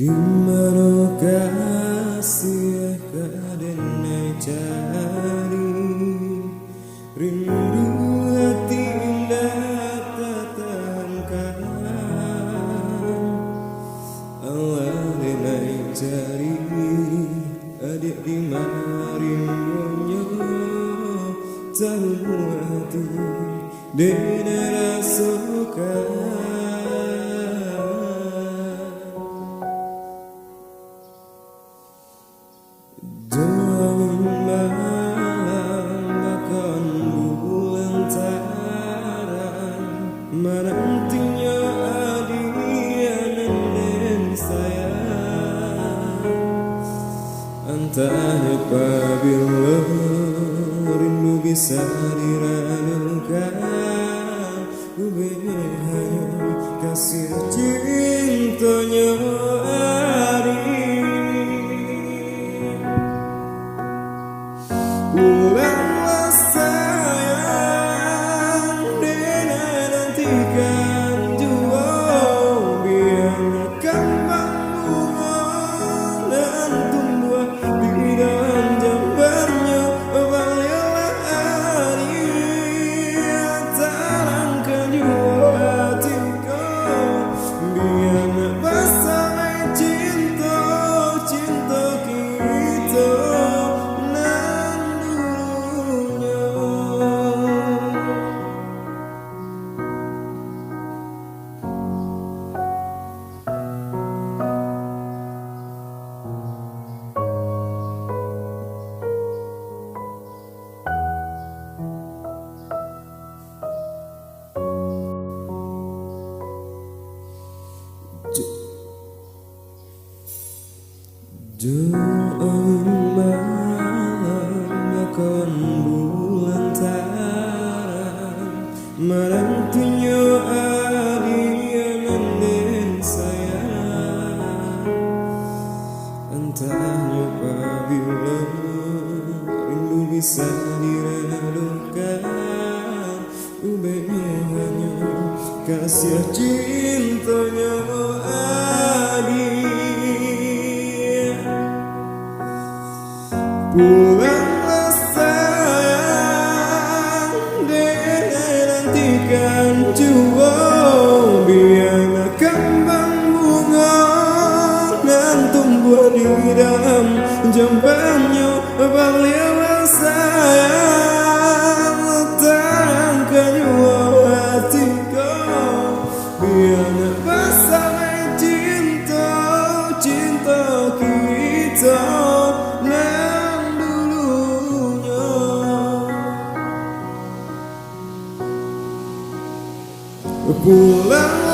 Di mana kasih kadang cari, rindu hati indah tak tahankan. Awalnya naik cari adik di marimbonya, tahu hati dena rasukan. Menantinya adian dan sayang, entah apabila rindu bisa diragukan, ku hanya kasih cintanya adi. Ulanglah sayang, nantikan jua, biar kembang bunga dan tumbuh di dalam jambarnya. Balilah hari tarangkan jua hatiku, biar bersama cinta kita. Jangan malam akan bulantaran, menantunya adian dan sayang, entahnya apabila rindu bisa diradukan, ubahnya hanya kasih cintanya adi. Pulanglah sayang, nantikan jua, biar kembang bunga dan tumbuh di dalam jambannya. Balilah sayang, tarangkan jua hatiku, biar bersama cinta kita. Pulanglah